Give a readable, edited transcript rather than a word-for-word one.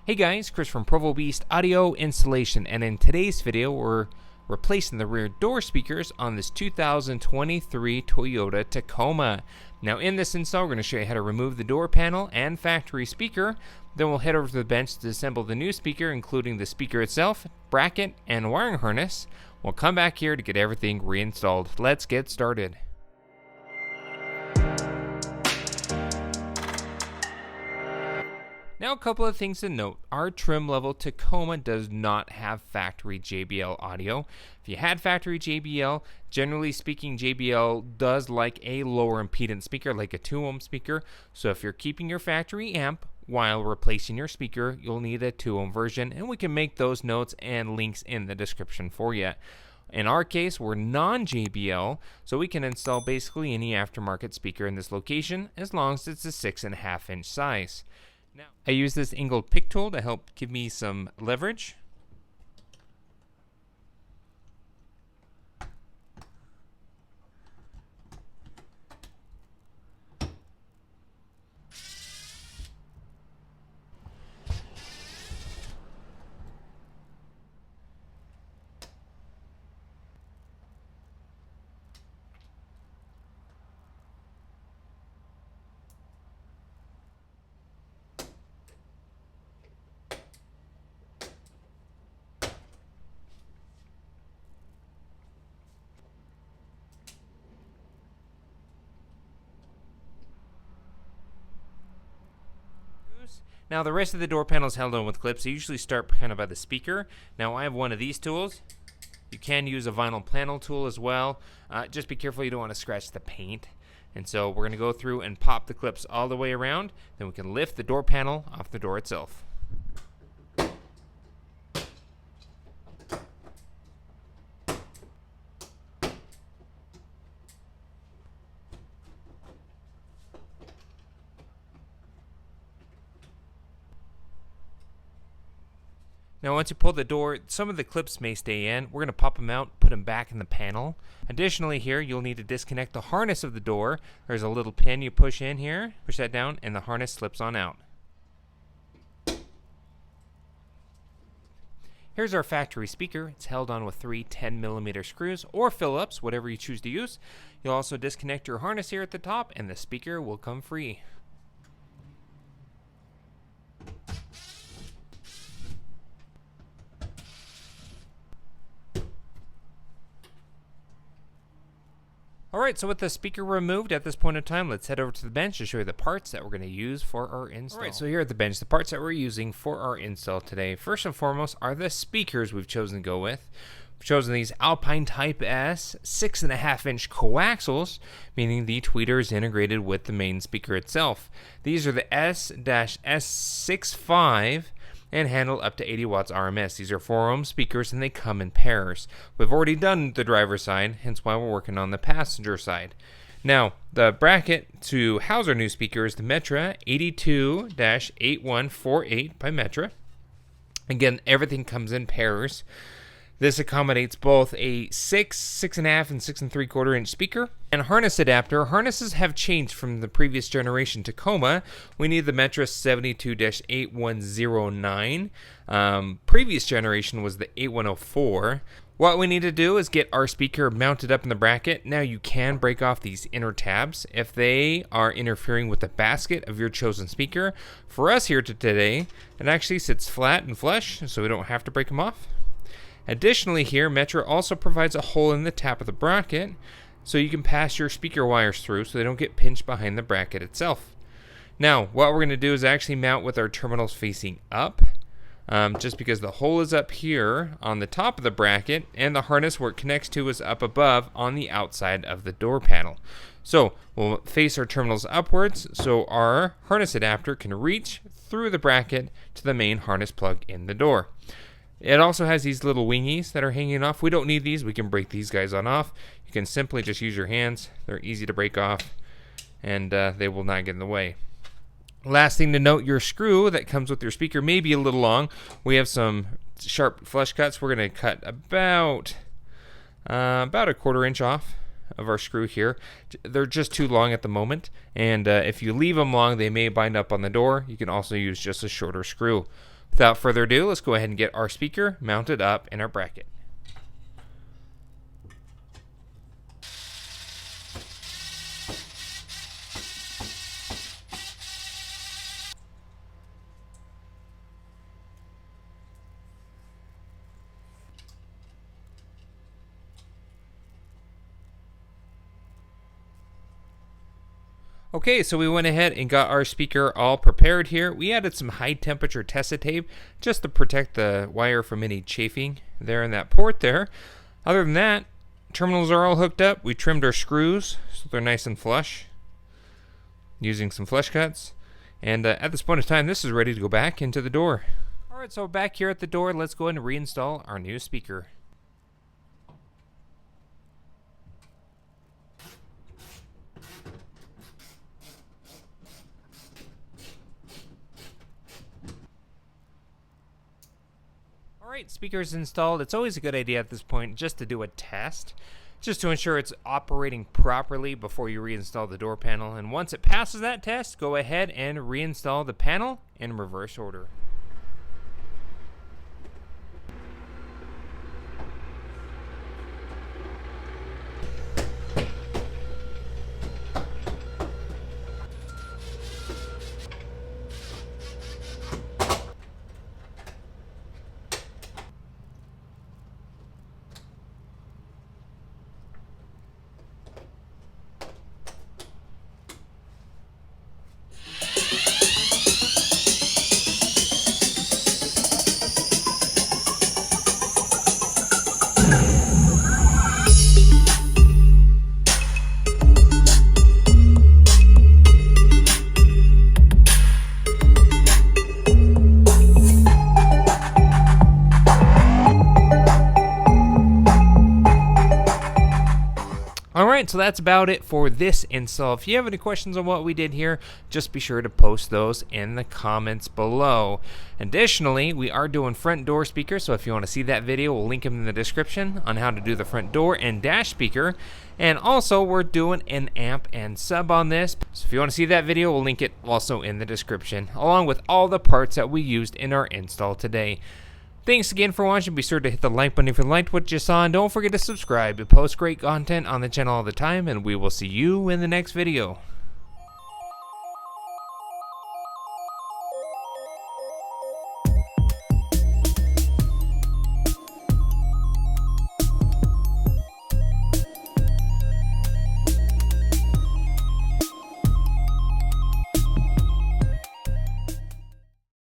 Hey guys, Chris from Provo Beast Audio Installation, and in today's video we're replacing the rear door speakers on this 2023 Toyota Tacoma. Now in this install we're going to show you how to remove the door panel and factory speaker. Then we'll head over to the bench to assemble the new speaker, including the speaker itself, bracket, and wiring harness. We'll come back here to get everything reinstalled. Let's get started. Now a couple of things to note. Our trim level Tacoma does not have factory JBL audio. If you had factory JBL, generally speaking JBL does like a lower impedance speaker, like a 2 ohm speaker. So if you're keeping your factory amp while replacing your speaker, you'll need a 2 ohm version, and we can make those notes and links in the description for you. In our case, we're non-JBL, so we can install basically any aftermarket speaker in this location as long as it's a 6.5 inch size. Now, I use this angled pick tool to help give me some leverage. Now the rest of the door panel is held on with clips. I usually start kind of by the speaker. Now I have one of these tools. You can use a vinyl panel tool as well. Just be careful you don't want to scratch the paint. And so we're going to go through and pop the clips all the way around. Then we can lift the door panel off the door itself. Now once you pull the door, some of the clips may stay in. We're going to pop them out, put them back in the panel. Additionally here, you'll need to disconnect the harness of the door. There's a little pin you push in here, push that down, and the harness slips on out. Here's our factory speaker. It's held on with 3 10mm screws or Phillips, whatever you choose to use. You'll also disconnect your harness here at the top, and the speaker will come free. Alright, so with the speaker removed at this point in time, let's head over to the bench to show you the parts that we're going to use for our install. Alright, so here at the bench, the parts that we're using for our install today, first and foremost, are the speakers we've chosen to go with. We've chosen these Alpine Type S 6.5 inch coaxials, meaning the tweeter is integrated with the main speaker itself. These are the S-S65 and handle up to 80 watts RMS. These are 4 ohm speakers and they come in pairs. We've already done the driver's side, hence why we're working on the passenger side. Now, the bracket to house our new speaker is the Metra 82-8148 by Metra. Again, everything comes in pairs. This accommodates both a 6, 6.5, and 6 3/4 inch speaker and harness adapter. Harnesses have changed from the previous generation Tacoma. We need the Metra 72-8109. Previous generation was the 8104. What we need to do is get our speaker mounted up in the bracket. Now you can break off these inner tabs if they are interfering with the basket of your chosen speaker. For us here today, it actually sits flat and flush, so we don't have to break them off. Additionally here, Metra also provides a hole in the top of the bracket so you can pass your speaker wires through so they don't get pinched behind the bracket itself. Now, what we're going to do is actually mount with our terminals facing up, just because the hole is up here on the top of the bracket and the harness where it connects to is up above on the outside of the door panel. So we'll face our terminals upwards so our harness adapter can reach through the bracket to the main harness plug in the door. It also has these little wingies that are hanging off. We don't need these. We can break these guys on off. You can simply just use your hands. They're easy to break off, and they will not get in the way. Last thing to note, your screw that comes with your speaker may be a little long. We have some sharp flush cuts. We're going to cut about a 1/4 inch off of our screw here. They're just too long at the moment, and if you leave them long, they may bind up on the door. You can also use just a shorter screw. Without further ado, let's go ahead and get our speaker mounted up in our bracket. Okay, so we went ahead and got our speaker all prepared here. We added some high temperature Tessa tape just to protect the wire from any chafing there in that port there. Other than that, terminals are all hooked up. We trimmed our screws so they're nice and flush using some flush cuts. And at this point in time, this is ready to go back into the door. Alright, so back here at the door, let's go ahead and reinstall our new speaker. Alright, speakers installed. It's always a good idea at this point just to do a test, just to ensure it's operating properly before you reinstall the door panel. And once it passes that test, go ahead and reinstall the panel in reverse order. Alright, so that's about it for this install. If you have any questions on what we did here, just be sure to post those in the comments below. Additionally, we are doing front door speakers, so if you want to see that video, we'll link them in the description on how to do the front door and dash speaker. And also, we're doing an amp and sub on this, so if you want to see that video, we'll link it also in the description, along with all the parts that we used in our install today. Thanks again for watching. Be sure to hit the like button if you liked what you saw, and don't forget to subscribe. We post great content on the channel all the time, and we will see you in the next video.